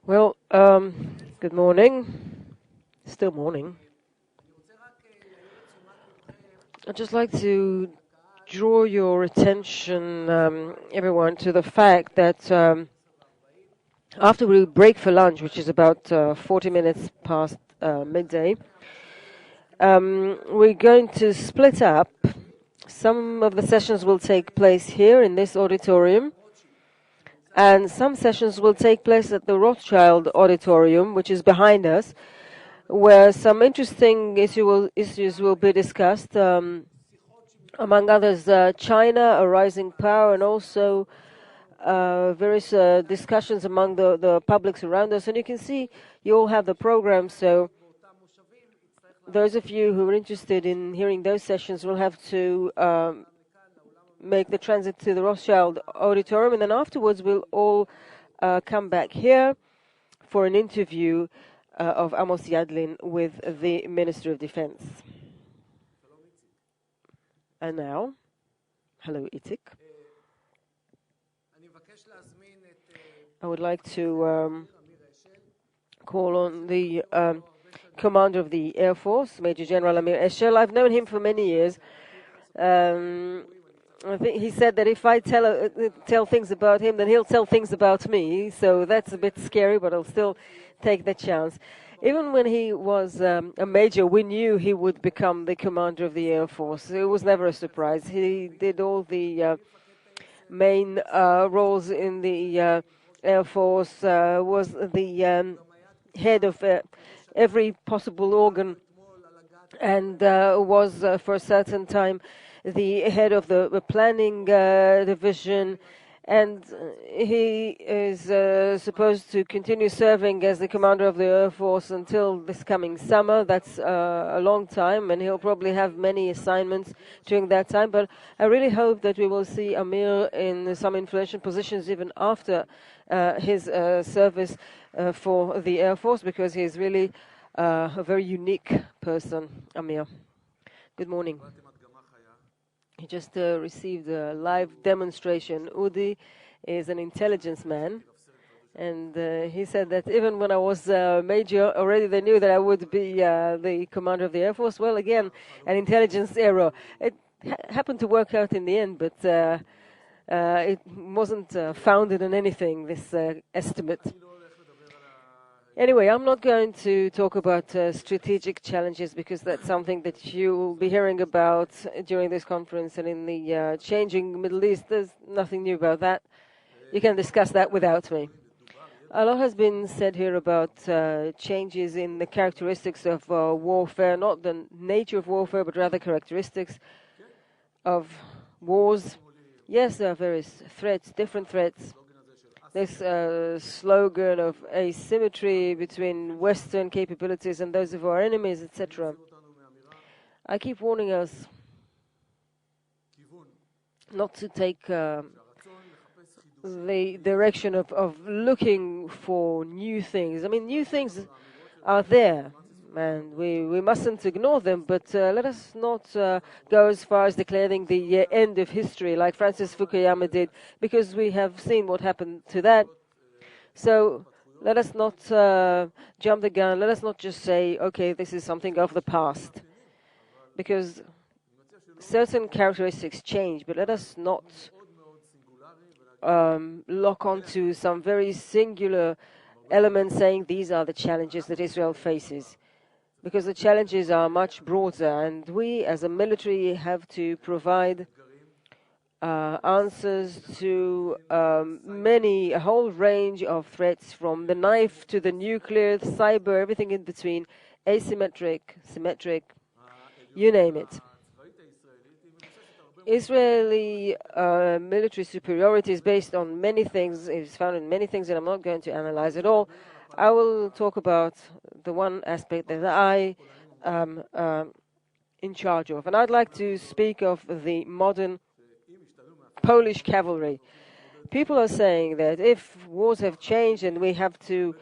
Well, good morning. Still morning. I'd just like to draw your attention, everyone, to the fact that after we break for lunch, which is about 40 minutes past midday, we're going to split up. Some of the sessions will take place here in this auditorium, and some sessions will take place at the Rothschild Auditorium, which is behind us, where some interesting issues will be discussed, among others, China, a rising power, and also various discussions among the publics around us. And you can see you all have the program, so those of you who are interested in hearing those sessions will have to make the transit to the Rothschild Auditorium, and then afterwards we'll all come back here for an interview of Amos Yadlin with the Minister of Defense. And now, hello, Itik. I would like to call on the Commander of the Air Force, Major General Amir Eshel. I've known him for many years. I think he said that if I tell things about him, then he'll tell things about me. So that's a bit scary, but I'll still take the chance. Even when he was a major, we knew he would become the commander of the Air Force. It was never a surprise. He did all the main roles in the Air Force, was the head of every possible organ, and was for a certain time the head of the planning division, and he is supposed to continue serving as the commander of the Air Force until this coming summer. That's a long time, and he'll probably have many assignments during that time. But I really hope that we will see Amir in some influential positions even after his service for the Air Force, because he's really a very unique person, Amir. Good morning. He just received a live demonstration. Udi is an intelligence man, and he said that even when I was major, already they knew that I would be the commander of the Air Force. Well, again, an intelligence error. It happened to work out in the end, but it wasn't founded on anything, this estimate. Anyway, I'm not going to talk about strategic challenges, because that's something that you'll be hearing about during this conference, and in the changing Middle East, there's nothing new about that. You can discuss that without me. A lot has been said here about changes in the characteristics of warfare, not the nature of warfare, but rather characteristics of wars. Yes, there are various threats, different threats. This slogan of asymmetry between Western capabilities and those of our enemies, etc. I keep warning us not to take the direction of looking for new things. I mean, new things are there, and we mustn't ignore them, but let us not go as far as declaring the end of history like Francis Fukuyama did, because we have seen what happened to that. So let us not jump the gun. Let us not just say, okay, this is something of the past, because certain characteristics change, but let us not lock onto some very singular elements saying these are the challenges that Israel faces, because the challenges are much broader, and we as a military have to provide answers to a whole range of threats, from the knife to the nuclear, cyber, everything in between, asymmetric, symmetric, you name it. Israeli military superiority is based on many things, is found in many things, and I'm not going to analyze it all. I will talk about the one aspect that I am in charge of, and I'd like to speak of the modern Polish cavalry. People are saying that if wars have changed and we have to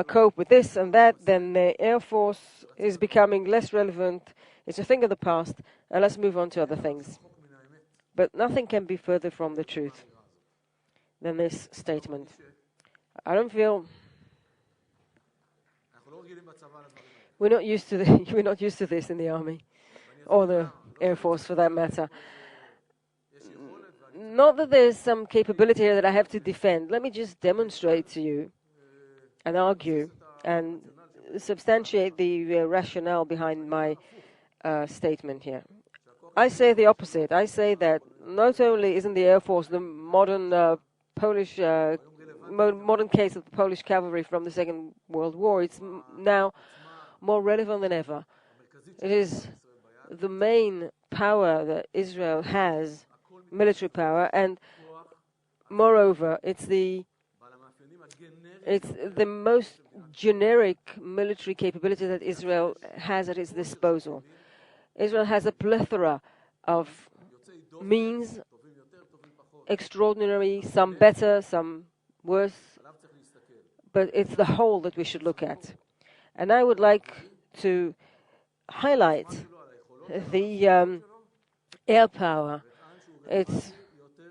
cope with this and that, then the Air Force is becoming less relevant. It's a thing of the past, and let's move on to other things. But nothing can be further from the truth than this statement. I don't feel We're not used to we're not used to this in the army, or the Air Force for that matter. Not that there's some capability here that I have to defend. Let me just demonstrate to you and argue and substantiate the rationale behind my statement here. I say the opposite. I say that not only isn't the Air Force the modern Polish modern case of the Polish cavalry from the Second World War, it's now more relevant than ever. It is the main power that Israel has, military power, and moreover, it's the most generic military capability that Israel has at its disposal. Israel has a plethora of means, extraordinary, some better, some worse, but it's the whole that we should look at. And I would like to highlight the air power, its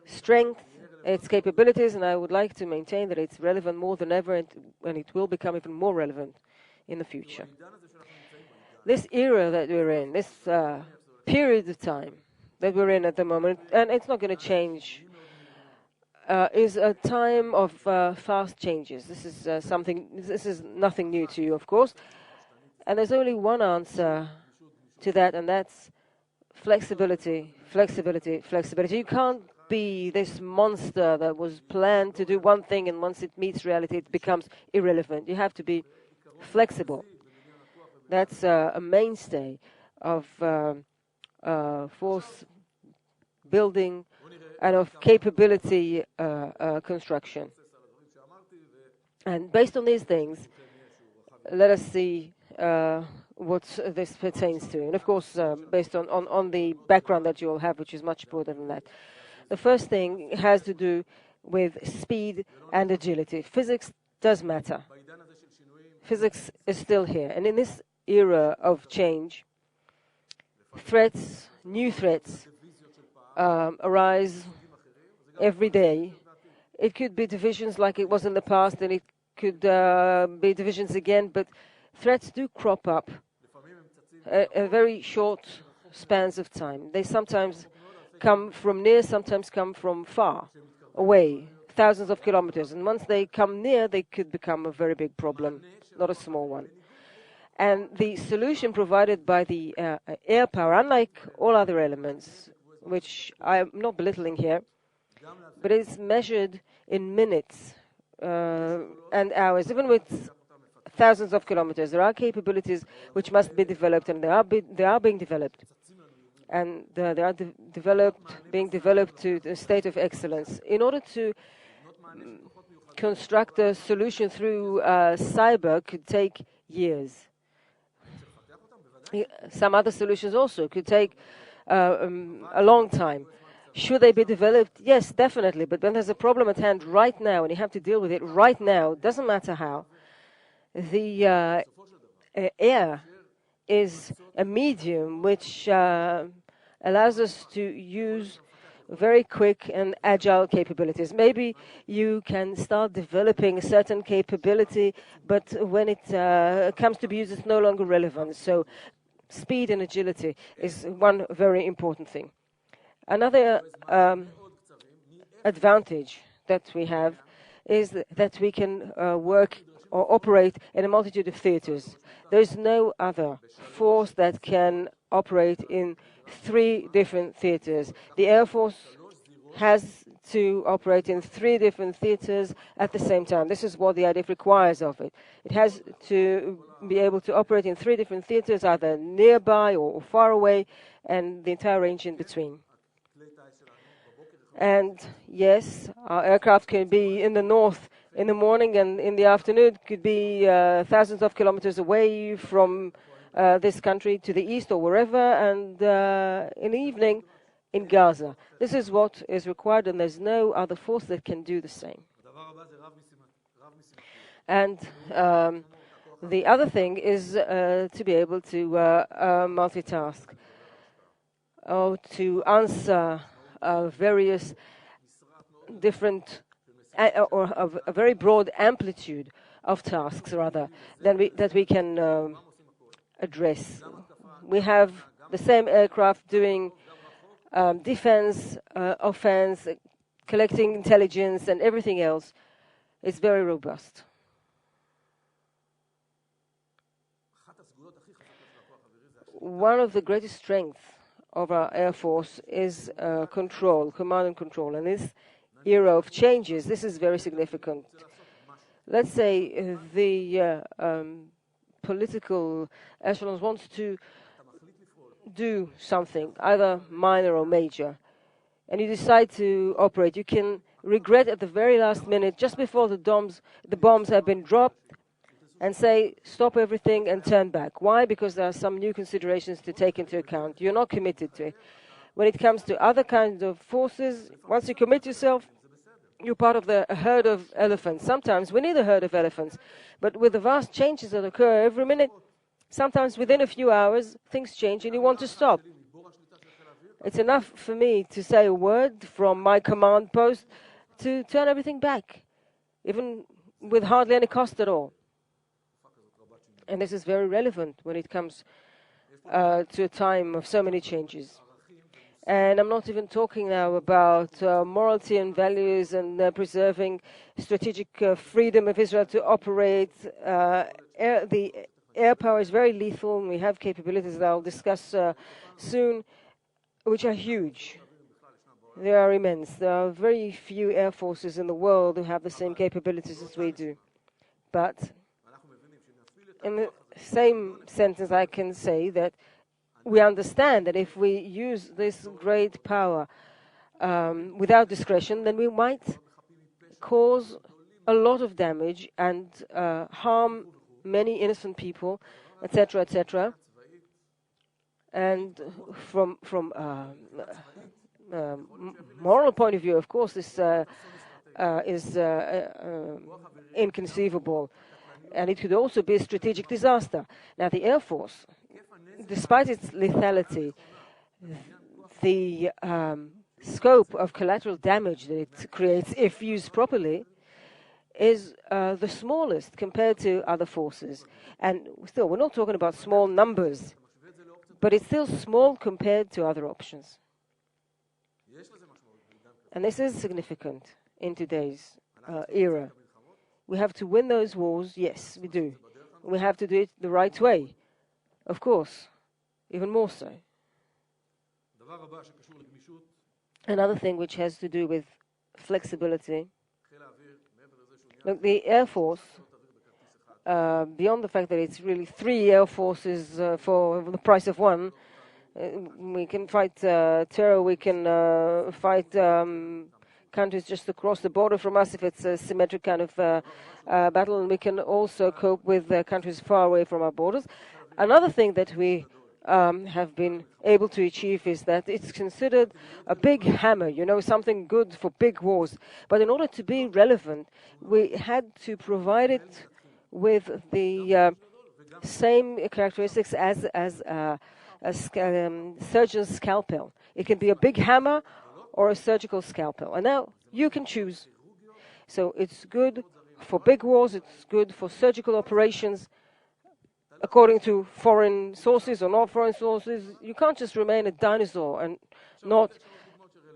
strength, its capabilities, and I would like to maintain that it's relevant more than ever, and it will become even more relevant in the future. This era that we're in, this period of time that we're in at the moment, and it's not going to change, is a time of fast changes. This is nothing new to you, of course, and there's only one answer to that, and that's flexibility, flexibility, flexibility. You can't be this monster that was planned to do one thing, and once it meets reality, it becomes irrelevant. You have to be flexible. That's a mainstay of force building and of capability construction. And based on these things, let us see what this pertains to. And of course, based on the background that you all have, which is much broader than that. The first thing has to do with speed and agility. Physics does matter. Physics is still here. And in this era of change, threats, new threats, arise every day. It could be divisions like it was in the past, and it could be divisions again, but threats do crop up at very short spans of time. They sometimes come from near, sometimes come from far away, thousands of kilometers. And once they come near, they could become a very big problem, not a small one. And the solution provided by the air power, unlike all other elements, which I'm not belittling here, but it's measured in minutes and hours, even with thousands of kilometers. There are capabilities which must be developed, and they are being developed. And they are being developed to the state of excellence. In order to construct a solution through cyber could take years. Some other solutions also could take a long time. Should they be developed? Yes, definitely. But when there's a problem at hand right now and you have to deal with it right now, doesn't matter how, the air is a medium which allows us to use very quick and agile capabilities. Maybe you can start developing a certain capability, but when it comes to be used, it's no longer relevant. So speed and agility is one very important thing. Another advantage that we have is that we can work or operate in a multitude of theaters. There is no other force that can operate in 3 different theaters. The Air Force has to operate in 3 different theaters at the same time. This is what the IDF requires of it. It has to be able to operate in 3 different theaters, either nearby or far away, and the entire range in between. And yes, our aircraft can be in the north in the morning, and in the afternoon could be thousands of kilometers away from this country to the east or wherever, and in the evening in Gaza. This is what is required, and there's no other force that can do the same. And the other thing is to be able to multitask, or to answer various different or a very broad amplitude of tasks, rather, that we can address. We have the same aircraft doing defense, offense, collecting intelligence, and everything else. It's very robust. One of the greatest strengths of our Air Force is control, command and control. And this era of changes, this is very significant. Let's say the political echelons wants to do something, either minor or major, and you decide to operate. You can regret at the very last minute, just before the bombs have been dropped, and say, stop everything and turn back. Why? Because there are some new considerations to take into account. You're not committed to it. When it comes to other kinds of forces, once you commit yourself, you're part of the herd of elephants. Sometimes we need a herd of elephants, but with the vast changes that occur every minute, sometimes within a few hours, things change and you want to stop. It's enough for me to say a word from my command post to turn everything back, even with hardly any cost at all. And this is very relevant when it comes to a time of so many changes. And I'm not even talking now about morality and values and preserving strategic freedom of Israel to operate. The air power is very lethal, and we have capabilities that I'll discuss soon, which are huge. They are immense. There are very few air forces in the world who have the same capabilities as we do. But in the same sentence, I can say that we understand that if we use this great power without discretion, then we might cause a lot of damage and harm many innocent people, etc., etc. And from moral point of view, of course, this is inconceivable. And it could also be a strategic disaster. Now, the Air Force, despite its lethality, the scope of collateral damage that it creates, if used properly, is the smallest compared to other forces. And still, we're not talking about small numbers, but it's still small compared to other options. And this is significant in today's era. We have to win those wars, yes, we do. We have to do it the right way, of course, even more so. Another thing which has to do with flexibility. Look, the Air Force, beyond the fact that it's really 3 air forces for the price of one, we can fight terror, we can fight countries just across the border from us if it's a symmetric kind of battle, and we can also cope with countries far away from our borders. Another thing that we have been able to achieve is that it's considered a big hammer, something good for big wars. But in order to be relevant, we had to provide it with the same characteristics as a surgeon's scalpel. It can be a big hammer or a surgical scalpel. And now you can choose. So it's good for big wars, it's good for surgical operations, according to foreign sources or not foreign sources. You can't just remain a dinosaur and not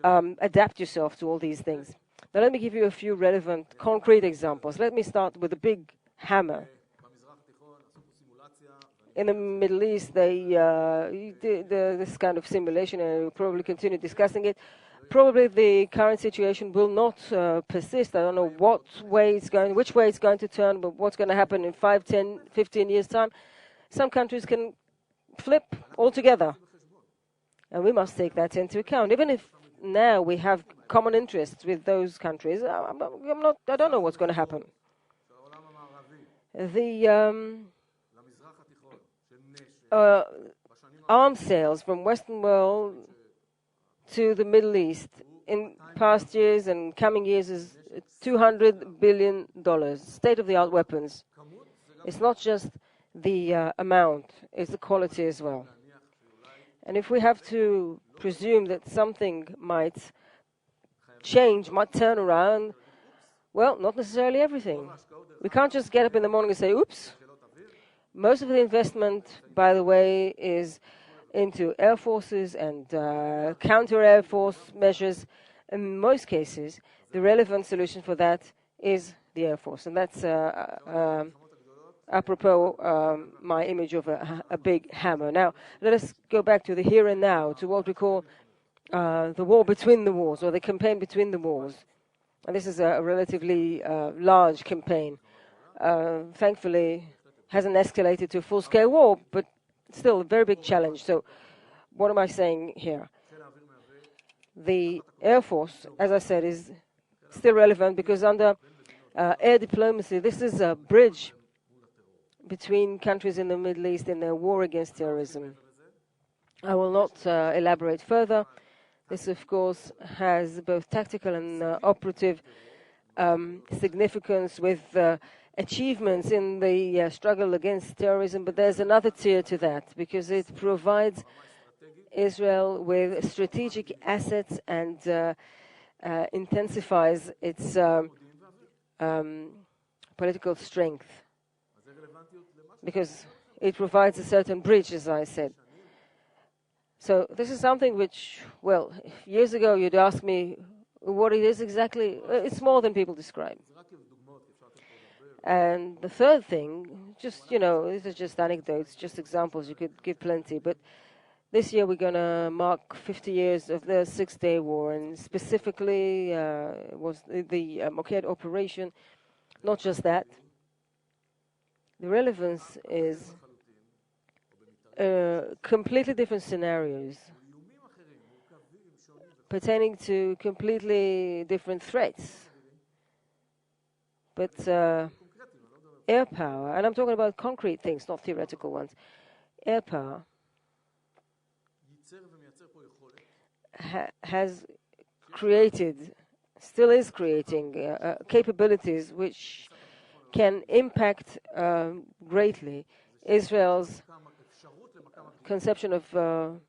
adapt yourself to all these things. Now let me give you a few relevant, concrete examples. Let me start with a big hammer. In the Middle East, they did this kind of simulation, and we'll probably continue discussing it. Probably the current situation will not persist. I don't know which way it's going to turn, but what's going to happen in 5, 10, 15 years' time. Some countries can flip altogether, and we must take that into account. Even if now we have common interests with those countries, I don't know what's going to happen. The arms sales from Western world to the Middle East in past years and coming years is $200 billion, state-of-the-art weapons. It's not just the amount, it's the quality as well. And if we have to presume that something might change, might turn around, Well, not necessarily everything. We can't just get up in the morning and say, oops. Most of the investment, by the way, is into air forces and counter-air force measures. In most cases, the relevant solution for that is the Air Force. And that's apropos my image of a big hammer. Now, let us go back to the here and now, to what we call the war between the wars, or the campaign between the wars. And this is a relatively large campaign. Thankfully, hasn't escalated to a full-scale war, but still a very big challenge. So what am I saying here? The Air Force, as I said, is still relevant because under air diplomacy, this is a bridge between countries in the Middle East in their war against terrorism. I will not elaborate further. This, of course, has both tactical and operative significance with achievements in the struggle against terrorism, but there's another tier to that because it provides Israel with strategic assets and intensifies its political strength because it provides a certain bridge, as I said. So this is something which, well, years ago you'd ask me what it is exactly. It's more than people describe. And the third thing, just, these are just anecdotes, just examples, you could give plenty, but this year we're going to mark 50 years of the Six-Day War, and specifically was the Moked operation. Not just that. The relevance is completely different scenarios pertaining to completely different threats. But air power, and I'm talking about concrete things, not theoretical ones. Air power has created, still is creating, capabilities which can impact greatly Israel's conception of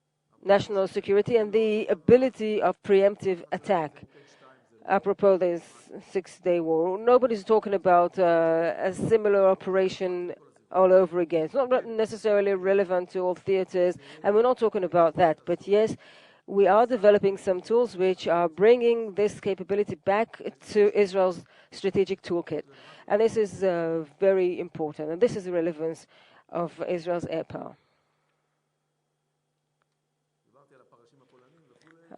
national security and the ability of preemptive attack. Apropos this Six-Day War, nobody's talking about a similar operation all over again. It's not necessarily relevant to all theaters, and we're not talking about that. But yes, we are developing some tools which are bringing this capability back to Israel's strategic toolkit. And this is very important, and this is the relevance of Israel's air power.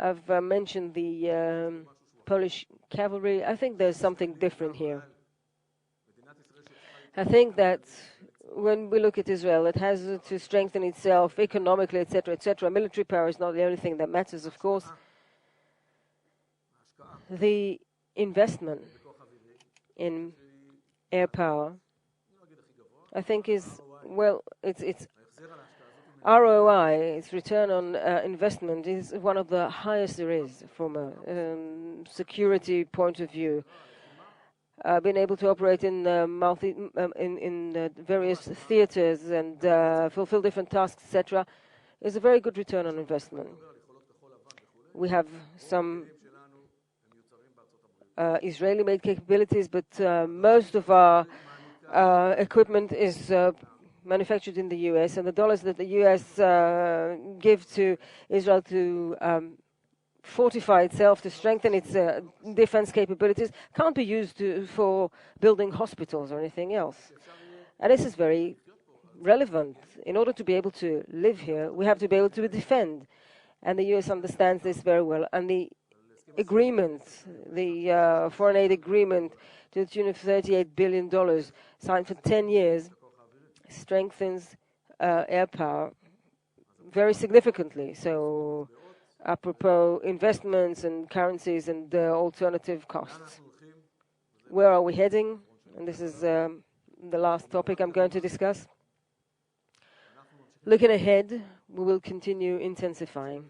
I've mentioned the Polish cavalry. I think there's something different here. I think that when we look at Israel, it has to strengthen itself economically, etc., etc. Military power is not the only thing that matters, of course. The investment in air power, I think, is, well, it's ROI, its return on investment, is one of the highest there is from a security point of view. Being able to operate in various theaters and fulfill different tasks, etc., is a very good return on investment. We have some Israeli-made capabilities, but most of our equipment is manufactured in the U.S., and the dollars that the U.S. give to Israel to fortify itself, to strengthen its defense capabilities, can't be used for building hospitals or anything else. And this is very relevant. In order to be able to live here, we have to be able to defend. And the U.S. understands this very well. And the agreement, the foreign aid agreement to the tune of $38 billion signed for 10 years, strengthens air power very significantly. So, apropos investments and currencies and alternative costs. Where are we heading? And this is the last topic I'm going to discuss. Looking ahead, we will continue intensifying.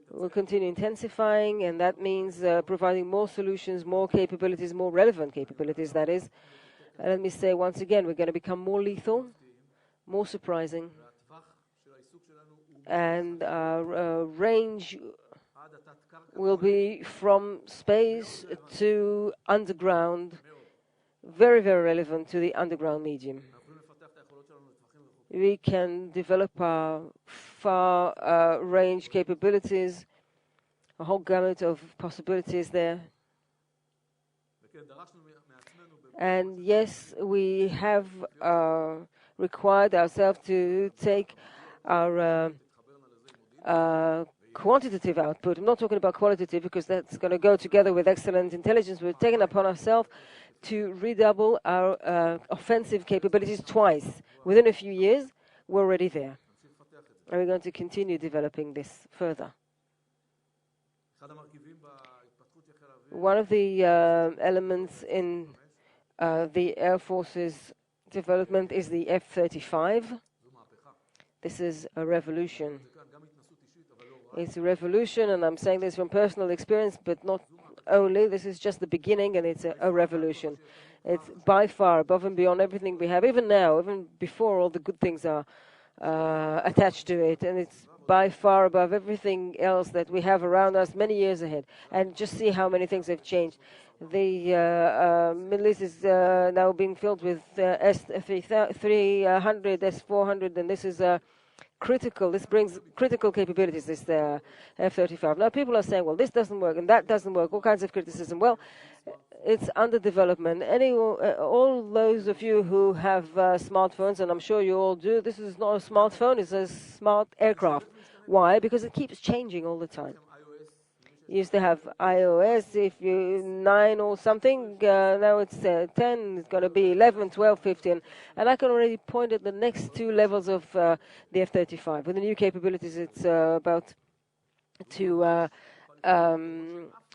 We'll continue intensifying, and that means providing more solutions, more capabilities, more relevant capabilities, that is. Let me say once again, we're going to become more lethal, more surprising, and our range will be from space to underground, very, very relevant to the underground medium. We can develop our far-range capabilities, a whole gamut of possibilities there. And yes, we have required ourselves to take our quantitative output. I'm not talking about qualitative because that's going to go together with excellent intelligence. We've taken upon ourselves to redouble our offensive capabilities twice. Within a few years, we're already there. And we're going to continue developing this further. One of the elements in the Air Force's development is the F-35. This is a revolution. It's a revolution, and I'm saying this from personal experience, but not only. This is just the beginning, and it's a revolution. It's by far above and beyond everything we have, even now, even before all the good things are attached to it, and it's by far above everything else that we have around us many years ahead. And just see how many things have changed. The Middle East is now being filled with S-300, S-400, and this is critical. This brings critical capabilities, this F-35. Now people are saying, well, this doesn't work and that doesn't work, all kinds of criticism. Well, it's under development. All those of you who have smartphones, and I'm sure you all do, this is not a smartphone, it's a smart aircraft. Why? Because it keeps changing all the time. You used to have iOS, if you 9 or something, now it's 10, it's going to be 11, 12, 15. And I can already point at the next two levels of the F-35. With the new capabilities, it's about to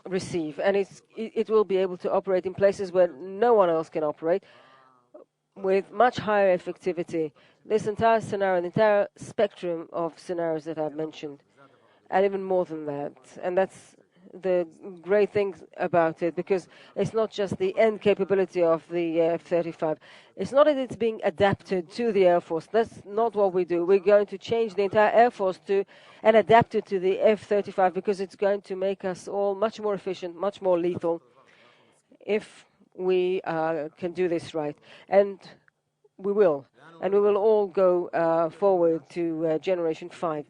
receive. And it will be able to operate in places where no one else can operate with much higher effectivity. This entire scenario, the entire spectrum of scenarios that I've mentioned, and even more than that. And that's the great thing about it, because it's not just the end capability of the F-35. It's not that it's being adapted to the Air Force. That's not what we do. We're going to change the entire Air Force and adapt it to the F-35, because it's going to make us all much more efficient, much more lethal, if we can do this right. And we will. And we will all go forward to Generation 5.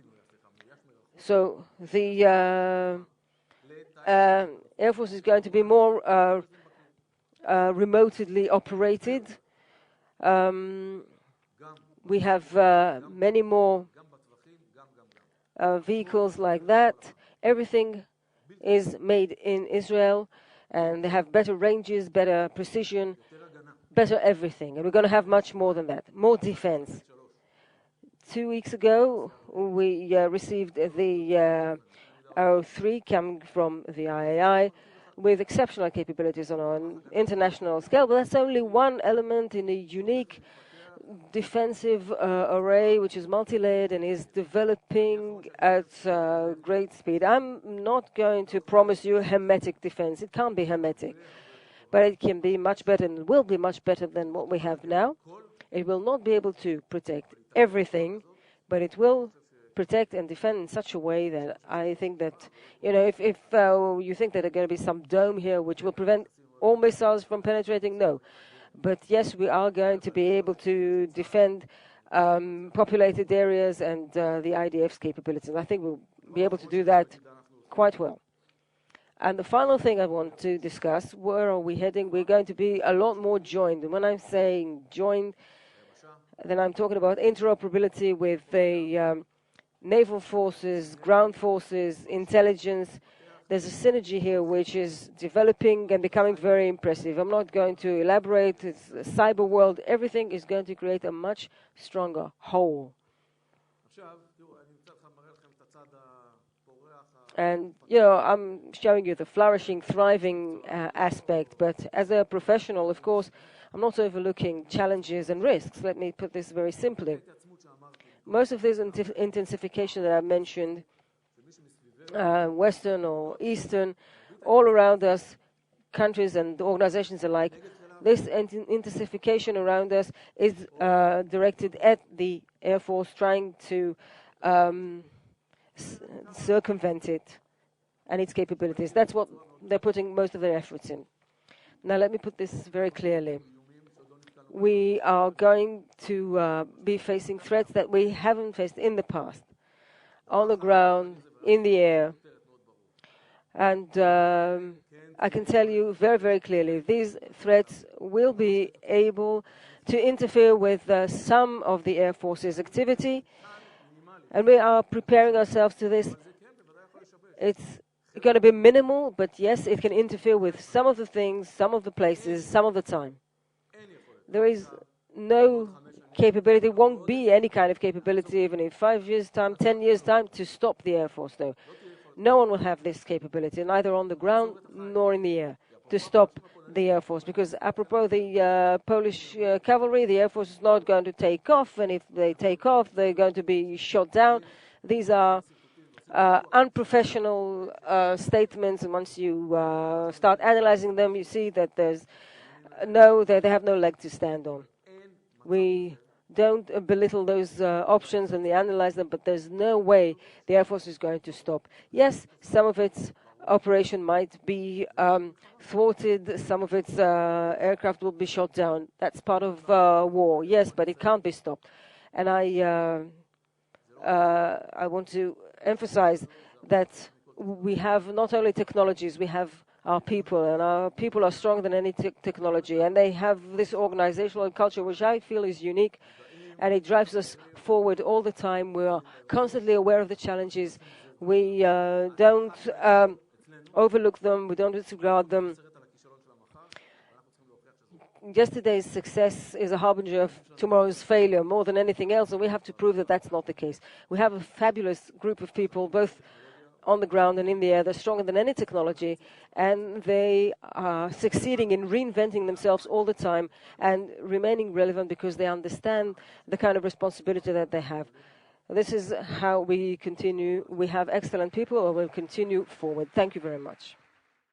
So the Air Force is going to be more remotely operated. We have many more vehicles like that. Everything is made in Israel, and they have better ranges, better precision, better everything. And we're going to have much more than that, more defense. 2 weeks ago, we received the Arrow 3 coming from the IAI with exceptional capabilities on an international scale, but that's only one element in a unique defensive array which is multi-layered and is developing at great speed. I'm not going to promise you hermetic defense. It can't be hermetic, but it can be much better and will be much better than what we have now. It will not be able to protect everything, but it will protect and defend in such a way that I think that, if you think that there's going to be some dome here which will prevent all missiles from penetrating, no. But yes, we are going to be able to defend populated areas and the IDF's capabilities. I think we'll be able to do that quite well. And the final thing I want to discuss, where are we heading? We're going to be a lot more joined. And when I'm saying joined, then I'm talking about interoperability with the naval forces, ground forces, intelligence. There's a synergy here which is developing and becoming very impressive. I'm not going to elaborate. It's a cyber world. Everything is going to create a much stronger whole. And, I'm showing you the flourishing, thriving aspect. But as a professional, of course, I'm not overlooking challenges and risks. Let me put this very simply. Most of this intensification that I mentioned, Western or Eastern, all around us, countries and organizations alike, this intensification around us is directed at the Air Force, trying to circumvent it. and its capabilities. That's what they're putting most of their efforts in. Now, let me put this very clearly. We are going to be facing threats that we haven't faced in the past, on the ground, in the air. And I can tell you very, very clearly, these threats will be able to interfere with some of the Air Force's activity, and we are preparing ourselves to this. It's going to be minimal, but yes, it can interfere with some of the things, some of the places, some of the time. There is no capability, won't be any kind of capability even in 5 years' time, 10 years' time, to stop the Air Force, though. No one will have this capability, neither on the ground nor in the air, to stop the Air Force. Because apropos the Polish cavalry, the Air Force is not going to take off, and if they take off, they're going to be shot down. These are unprofessional statements, and once you start analyzing them, you see that they have no leg to stand on. We don't belittle those options and we analyze them, but there's no way the Air Force is going to stop. Yes, some of its operation might be thwarted, some of its aircraft will be shot down. That's part of war, yes, but it can't be stopped. And I want to emphasize that we have not only technologies, we have our people, and our people are stronger than any technology, and they have this organizational culture which I feel is unique, and it drives us forward all the time. We are constantly aware of the challenges. We don't overlook them, we don't disregard them. Yesterday's success is a harbinger of tomorrow's failure more than anything else, and we have to prove that that's not the case. We have a fabulous group of people, both on the ground and in the air. They're stronger than any technology, and they are succeeding in reinventing themselves all the time and remaining relevant because they understand the kind of responsibility that they have. This is how we continue. We have excellent people, and we'll continue forward. Thank you very much.